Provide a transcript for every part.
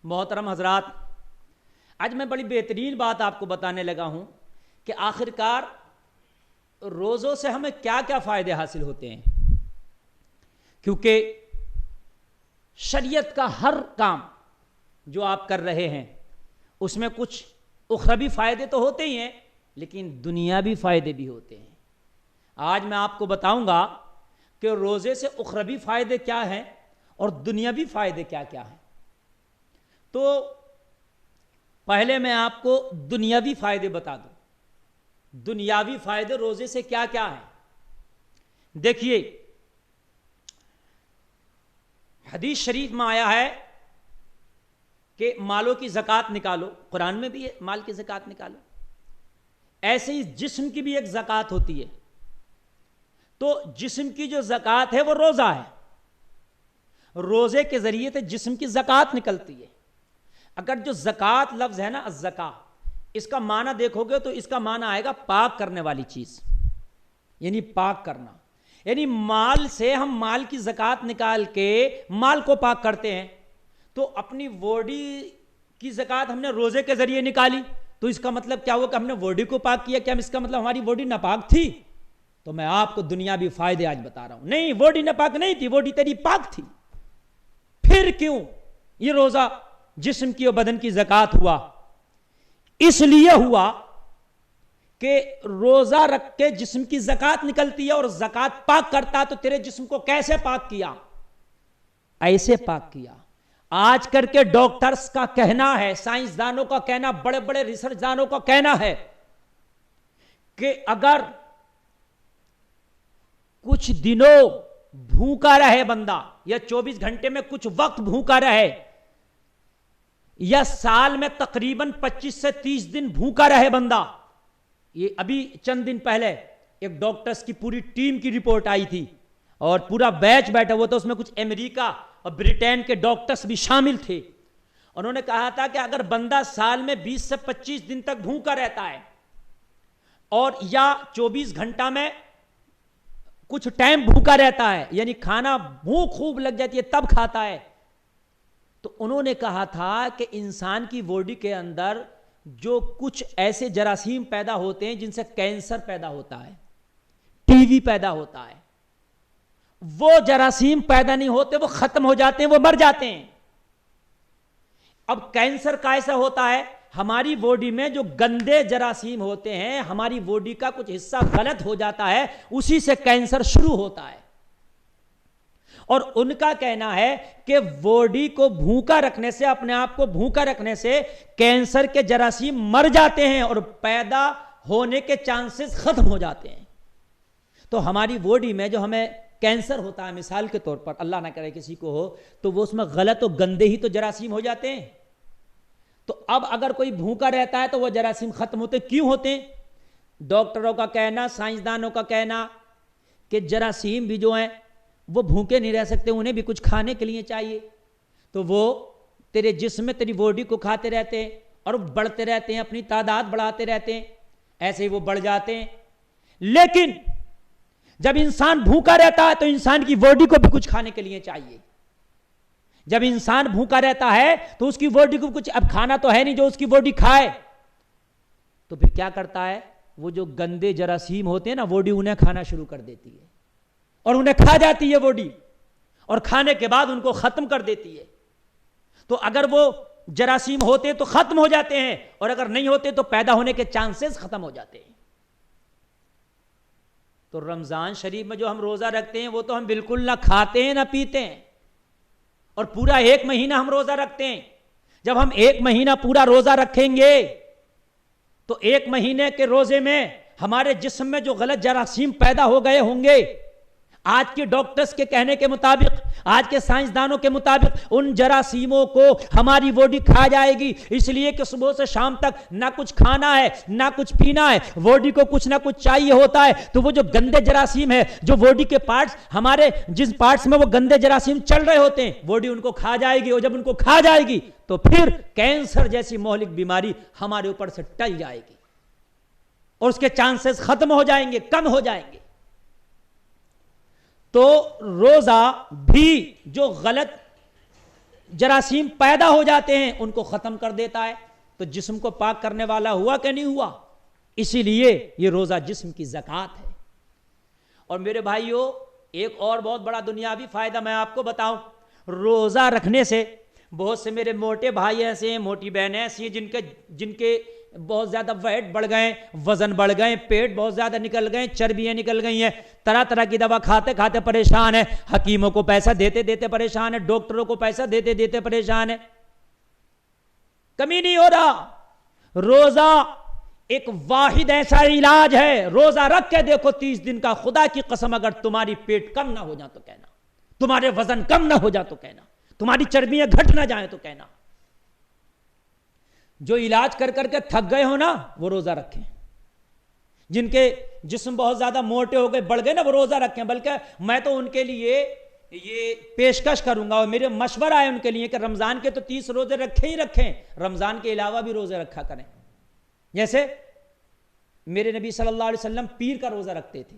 محترم حضرات، آج میں بڑی بہترین بات آپ کو بتانے لگا ہوں کہ آخرکار روزوں سے ہمیں کیا کیا فائدے حاصل ہوتے ہیں، کیونکہ شریعت کا ہر کام جو آپ کر رہے ہیں اس میں کچھ اخروی فائدے تو ہوتے ہی ہیں، لیکن دنیاوی فائدے بھی ہوتے ہیں۔ آج میں آپ کو بتاؤں گا کہ روزے سے اخروی فائدے کیا ہیں اور دنیاوی فائدے کیا کیا ہیں۔ تو پہلے میں آپ کو دنیاوی فائدے بتا دوں، دنیاوی فائدے روزے سے کیا کیا ہیں۔ دیکھیے، حدیث شریف میں آیا ہے کہ مالوں کی زکوٰۃ نکالو، قرآن میں بھی ہے مال کی زکوٰۃ نکالو، ایسے ہی جسم کی بھی ایک زکوٰۃ ہوتی ہے۔ تو جسم کی جو زکوٰۃ ہے وہ روزہ ہے، روزے کے ذریعے سے جسم کی زکوٰۃ نکلتی ہے۔ اگر جو زکوٰۃ لفظ ہے نا، الزکاہ، اس کا معنی دیکھو گے تو اس کا معنی آئے گا پاک کرنے والی چیز، یعنی پاک کرنا، یعنی مال سے ہم مال کی زکوٰۃ نکال کے مال کو پاک کرتے ہیں۔ تو اپنی باڈی کی زکوٰۃ ہم نے روزے کے ذریعے نکالی، تو اس کا مطلب کیا ہوا کہ ہم نے باڈی کو پاک کیا؟ کیا اس کا مطلب ہماری باڈی ناپاک تھی؟ تو میں آپ کو دنیاوی فائدے آج بتا رہا ہوں، نہیں، باڈی ناپاک نہیں تھی، باڈی تیری پاک تھی۔ پھر کیوں یہ روزہ جسم کی اور بدن کی زکوٰۃ ہوا؟ اس لیے ہوا کہ روزہ رکھ کے جسم کی زکوٰۃ نکلتی ہے اور زکوٰۃ پاک کرتا، تو تیرے جسم کو کیسے پاک کیا؟ ایسے پاک کیا۔ آج کر کے ڈاکٹرز کا کہنا ہے، سائنسدانوں کا کہنا، بڑے بڑے ریسرچ دانوں کا کہنا ہے کہ اگر کچھ دنوں بھوکا رہے بندہ، یا 24 گھنٹے میں کچھ وقت بھوکا رہے، یا سال میں تقریباً 25 سے 30 دن بھوکا رہے بندہ، یہ ابھی چند دن پہلے ایک ڈاکٹرز کی پوری ٹیم کی رپورٹ آئی تھی اور پورا بیچ بیٹھا ہوا تھا، اس میں کچھ امریکہ اور برٹین کے ڈاکٹرز بھی شامل تھے۔ انہوں نے کہا تھا کہ اگر بندہ سال میں 20 سے 25 دن تک بھوکا رہتا ہے اور یا 24 گھنٹہ میں کچھ ٹائم بھوکا رہتا ہے، یعنی کھانا بھوک خوب لگ جاتی ہے تب کھاتا ہے، تو انہوں نے کہا تھا کہ انسان کی باڈی کے اندر جو کچھ ایسے جراثیم پیدا ہوتے ہیں جن سے کینسر پیدا ہوتا ہے، ٹی وی پیدا ہوتا ہے، وہ جراثیم پیدا نہیں ہوتے، وہ ختم ہو جاتے ہیں، وہ مر جاتے ہیں۔ اب کینسر کیسا ہوتا ہے؟ ہماری باڈی میں جو گندے جراثیم ہوتے ہیں، ہماری باڈی کا کچھ حصہ غلط ہو جاتا ہے، اسی سے کینسر شروع ہوتا ہے۔ اور ان کا کہنا ہے کہ باڈی کو بھوکا رکھنے سے، اپنے آپ کو بھوکا رکھنے سے کینسر کے جراثیم مر جاتے ہیں اور پیدا ہونے کے چانسز ختم ہو جاتے ہیں۔ تو ہماری باڈی میں جو ہمیں کینسر ہوتا ہے، مثال کے طور پر، اللہ نہ کرے کسی کو ہو، تو وہ اس میں غلط و گندے ہی تو جراثیم ہو جاتے ہیں۔ تو اب اگر کوئی بھوکا رہتا ہے تو وہ جراثیم ختم ہوتے، کیوں ہوتے ہیں؟ ڈاکٹروں کا کہنا، سائنسدانوں کا کہنا کہ جراثیم بھی جو ہیں وہ بھوکے نہیں رہ سکتے، انہیں بھی کچھ کھانے کے لیے چاہیے، تو وہ تیرے جسم میں تیری باڈی کو کھاتے رہتے ہیں اور بڑھتے رہتے ہیں، اپنی تعداد بڑھاتے رہتے ہیں، ایسے ہی وہ بڑھ جاتے ہیں۔ لیکن جب انسان بھوکا رہتا ہے تو انسان کی باڈی کو بھی کچھ کھانے کے لیے چاہیے۔ جب انسان بھوکا رہتا ہے تو اس کی باڈی کو کچھ، اب کھانا تو ہے نہیں جو اس کی باڈی کھائے، تو پھر کیا کرتا ہے؟ وہ جو گندے جراثیم ہوتے ہیں نا، باڈی انہیں کھانا شروع کر دیتی ہے اور انہیں کھا جاتی ہے باڈی، اور کھانے کے بعد ان کو ختم کر دیتی ہے۔ تو اگر وہ جراثیم ہوتے تو ختم ہو جاتے ہیں، اور اگر نہیں ہوتے تو پیدا ہونے کے چانسز ختم ہو جاتے ہیں۔ تو رمضان شریف میں جو ہم روزہ رکھتے ہیں وہ تو ہم بالکل نہ کھاتے ہیں نہ پیتے ہیں، اور پورا 1 مہینہ ہم روزہ رکھتے ہیں۔ جب ہم 1 مہینہ پورا روزہ رکھیں گے تو 1 مہینے کے روزے میں ہمارے جسم میں جو غلط جراثیم پیدا ہو گئے ہوں گے، آج کے ڈاکٹرز کے کہنے کے مطابق، آج کے سائنسدانوں کے مطابق، ان جراثیموں کو ہماری باڈی کھا جائے گی، اس لیے کہ صبح سے شام تک نہ کچھ کھانا ہے نہ کچھ پینا ہے، باڈی کو کچھ نہ کچھ چاہیے ہوتا ہے۔ تو وہ جو گندے جراثیم ہے، جو باڈی کے پارٹس، ہمارے جس پارٹس میں وہ گندے جراثیم چل رہے ہوتے ہیں، باڈی ان کو کھا جائے گی، اور جب ان کو کھا جائے گی تو پھر کینسر جیسی مہلک بیماری ہمارے اوپر سے ٹل جائے گی اور اس کے چانسز ختم ہو جائیں گے، کم ہو جائیں گے۔ تو روزہ بھی جو غلط جراثیم پیدا ہو جاتے ہیں ان کو ختم کر دیتا ہے. تو جسم کو پاک کرنے والا ہوا کہ نہیں ہوا؟ اسی لیے یہ روزہ جسم کی زکوٰۃ ہے. اور میرے بھائیوں ایک اور بہت بڑا دنیاوی فائدہ میں آپ کو بتاؤں. روزہ رکھنے سے بہت سے میرے موٹے بھائی ایسے ہیں، موٹی بہنیں ایسی ہیں جن کے بہت زیادہ ویٹ بڑھ گئے، وزن بڑھ گئے، پیٹ بہت زیادہ نکل گئے، چربیاں نکل گئی ہیں، طرح طرح کی دوا کھاتے کھاتے پریشان ہیں، حکیموں کو پیسہ دیتے دیتے پریشان ہیں، ڈاکٹروں کو پیسہ دیتے دیتے پریشان ہیں. کمی نہیں ہو رہا. روزہ ایک واحد ایسا علاج ہے. روزہ رکھ کے دیکھو 30 دن کا، خدا کی قسم اگر تمہاری پیٹ کم نہ ہو جائے تو کہنا، تمہارے وزن کم نہ ہو جائے تو کہنا، تمہاری چربیاں گھٹ نہ جائیں تو کہنا. جو علاج کر کر کے تھک گئے ہو نا وہ روزہ رکھیں. جن کے جسم بہت زیادہ موٹے ہو گئے، بڑھ گئے نا، وہ روزہ رکھیں. بلکہ میں تو ان کے لیے یہ پیشکش کروں گا اور میرے مشورہ ہے ان کے لیے کہ رمضان کے تو 30 روزے رکھیں ہی رکھیں، رمضان کے علاوہ بھی روزے رکھا کریں. جیسے میرے نبی صلی اللہ علیہ وسلم پیر کا روزہ رکھتے تھے.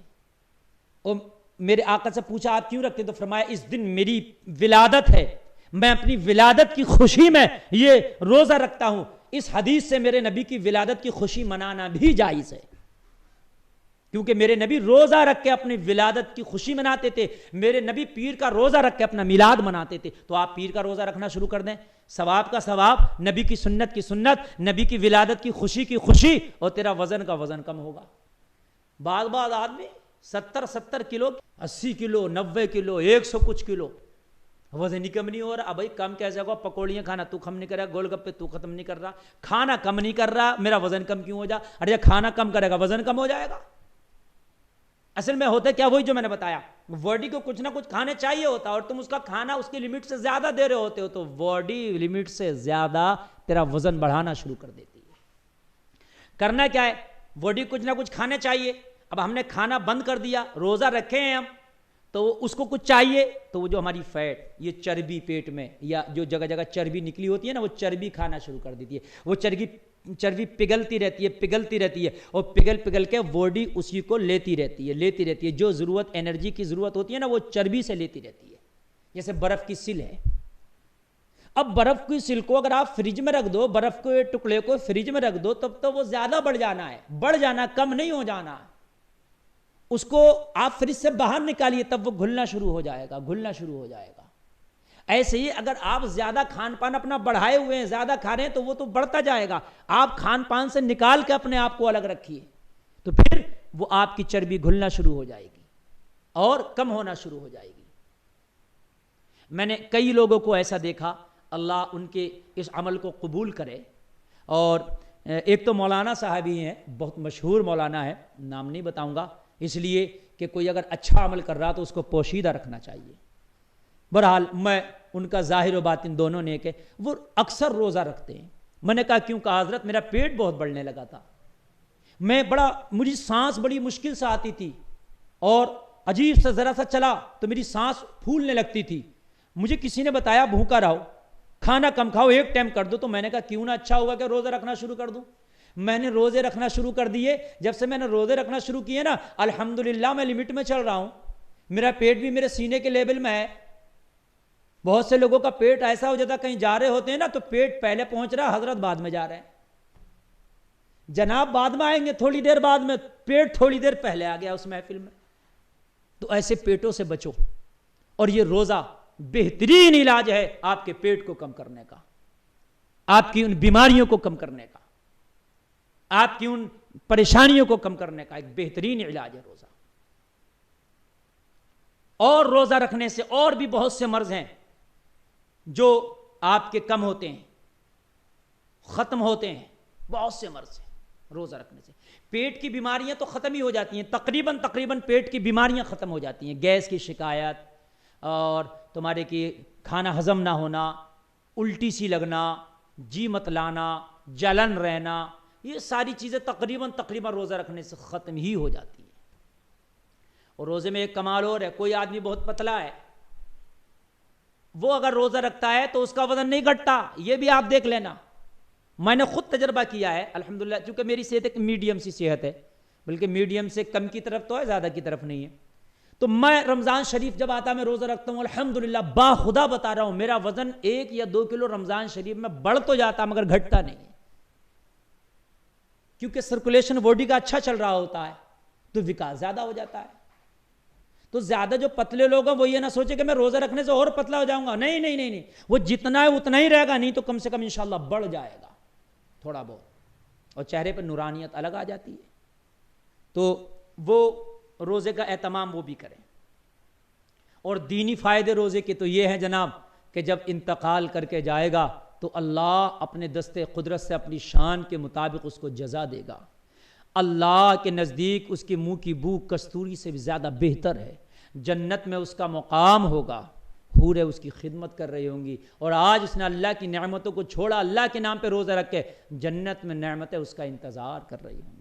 اور میرے آقا سے پوچھا آپ کیوں رکھتے؟ تو فرمایا اس دن میری ولادت ہے، میں اپنی ولادت کی خوشی میں یہ روزہ رکھتا ہوں. اس حدیث سے میرے نبی کی ولادت کی خوشی منانا بھی جائز ہے، کیونکہ میرے نبی روزہ رکھ کے اپنی ولادت کی خوشی مناتے تھے. میرے نبی پیر کا روزہ رکھ کے اپنا میلاد مناتے تھے. تو آپ پیر کا روزہ رکھنا شروع کر دیں، ثواب کا ثواب، نبی کی سنت کی سنت، نبی کی ولادت کی خوشی، اور تیرا وزن کا وزن کم ہوگا. بعض آدمی 70 کلو، 80 کلو، 90 کلو، 100 کچھ کلو، وزن ہی کم نہیں ہو رہا. بھائی کم کیسے ہوگا؟ پکوڑیاں کھانا تو کم نہیں کر رہا، گول گپے تو ختم نہیں کر رہا، کھانا کم نہیں کر رہا، میرا وزن کم کیوں ہو جا؟ ارے کھانا کم کرے گا وزن کم ہو جائے گا. اصل میں ہوتا کیا؟ وہی جو میں نے بتایا، باڈی کو کچھ نہ کچھ کھانے چاہیے ہوتا، اور تم اس کا کھانا اس کی لمٹ سے زیادہ دے رہے ہوتے ہو تو باڈی لمٹ سے زیادہ تیرا وزن بڑھانا شروع کر دیتی ہے. کرنا کیا ہے؟ باڈی کچھ نہ کچھ کھانے چاہیے. اب ہم نے کھانا بند کر دیا، روزہ رکھے ہیں ہم، تو اس کو کچھ چاہیے، تو وہ جو ہماری فیٹ، یہ چربی پیٹ میں یا جو جگہ جگہ چربی نکلی ہوتی ہے نا، وہ چربی کھانا شروع کر دیتی ہے. وہ چربی پگھلتی رہتی ہے اور پگھل کے باڈی اسی کو لیتی رہتی ہے. جو ضرورت، انرجی کی ضرورت ہوتی ہے نا، وہ چربی سے لیتی رہتی ہے. جیسے برف کی سل ہے. اب برف کی سل کو اگر آپ فریج میں رکھ دو، برف کے ٹکڑے کو فریج میں رکھ دو، تب تو وہ زیادہ بڑھ جانا، کم نہیں ہو جانا. اس کو آپ فریج سے باہر نکالیے تب وہ گھلنا شروع ہو جائے گا. ایسے ہی اگر آپ زیادہ کھان پان اپنا بڑھائے ہوئے ہیں، زیادہ کھا رہے ہیں، تو وہ تو بڑھتا جائے گا. آپ کھان پان سے نکال کے اپنے آپ کو الگ رکھیے، تو پھر وہ آپ کی چربی گھلنا شروع ہو جائے گی اور کم ہونا شروع ہو جائے گی. میں نے کئی لوگوں کو ایسا دیکھا، اللہ ان کے اس عمل کو قبول کرے. اور ایک تو مولانا صاحب ہی ہیں، بہت مشہور مولانا ہے، نام نہیں بتاؤں گا اس لیے کہ کوئی اگر اچھا عمل کر رہا تو اس کو پوشیدہ رکھنا چاہیے. بہرحال میں ان کا ظاہر و باطن دونوں نے کہ وہ اکثر روزہ رکھتے ہیں. میں نے کہا کیوں؟ کہا حضرت میرا پیٹ بہت بڑھنے لگا تھا، مجھے سانس بڑی مشکل سے آتی تھی، اور عجیب سے ذرا سا چلا تو میری سانس پھولنے لگتی تھی. مجھے کسی نے بتایا بھوکا رہو، کھانا کم کھاؤ، ایک ٹائم کر دو. تو میں نے کہا کیوں نہ اچھا ہوگا کہ روزہ رکھنا شروع کر دوں. میں نے روزے رکھنا شروع کر دیے. جب سے میں نے روزے رکھنا شروع کیے نا، الحمدللہ میں لمٹ میں چل رہا ہوں. میرا پیٹ بھی میرے سینے کے لیول میں ہے. بہت سے لوگوں کا پیٹ ایسا ہو جاتا، کہیں جا رہے ہوتے ہیں نا تو پیٹ پہلے پہنچ رہا، حضرت بعد میں جا رہے ہیں. جناب بعد میں آئیں گے، تھوڑی دیر بعد میں، پیٹ تھوڑی دیر پہلے آ گیا اس محفل میں. تو ایسے پیٹوں سے بچو. اور یہ روزہ بہترین علاج ہے آپ کے پیٹ کو کم کرنے کا، آپ کی ان بیماریوں کو کم کرنے کا، آپ کی ان پریشانیوں کو کم کرنے کا ایک بہترین علاج ہے روزہ. اور روزہ رکھنے سے اور بھی بہت سے مرض ہیں جو آپ کے کم ہوتے ہیں، ختم ہوتے ہیں. بہت سے مرض ہیں روزہ رکھنے سے. پیٹ کی بیماریاں تو ختم ہی ہو جاتی ہیں، تقریباً پیٹ کی بیماریاں ختم ہو جاتی ہیں. گیس کی شکایت، اور تمہارے کی کھانا ہضم نہ ہونا، الٹی سی لگنا، جی مت لانا، جلن رہنا، یہ ساری چیزیں تقریباً روزہ رکھنے سے ختم ہی ہو جاتی ہیں. اور روزے میں ایک کمال اور ہے، کوئی آدمی بہت پتلا ہے، وہ اگر روزہ رکھتا ہے تو اس کا وزن نہیں گھٹتا. یہ بھی آپ دیکھ لینا، میں نے خود تجربہ کیا ہے الحمدللہ. چونکہ میری صحت ایک میڈیم سی صحت ہے، بلکہ میڈیم سے کم کی طرف تو ہے، زیادہ کی طرف نہیں ہے. تو میں رمضان شریف جب آتا میں روزہ رکھتا ہوں الحمدللہ باخدا بتا رہا ہوں میرا وزن 1 یا 2 کلو رمضان شریف میں بڑھ تو جاتا مگر گھٹتا نہیں، کیونکہ سرکولیشن باڈی کا اچھا چل رہا ہوتا ہے تو وکاس زیادہ ہو جاتا ہے۔ تو زیادہ جو پتلے لوگ ہیں وہ یہ نہ سوچے کہ میں روزہ رکھنے سے اور پتلا ہو جاؤں گا، نہیں نہیں نہیں نہیں، وہ جتنا ہے اتنا ہی رہے گا، نہیں تو کم سے کم انشاءاللہ بڑھ جائے گا تھوڑا بہت، اور چہرے پر نورانیت الگ آ جاتی ہے۔ تو وہ روزے کا اہتمام وہ بھی کریں۔ اور دینی فائدے روزے کے تو یہ ہیں جناب کہ جب انتقال کر کے جائے گا تو اللہ اپنے دستے قدرت سے اپنی شان کے مطابق اس کو جزا دے گا۔ اللہ کے نزدیک اس کے منہ کی بو کستوری سے بھی زیادہ بہتر ہے، جنت میں اس کا مقام ہوگا، حوریں اس کی خدمت کر رہی ہوں گی، اور آج اس نے اللہ کی نعمتوں کو چھوڑا، اللہ کے نام پہ روزہ رکھ کے جنت میں نعمتیں اس کا انتظار کر رہی ہوں گی۔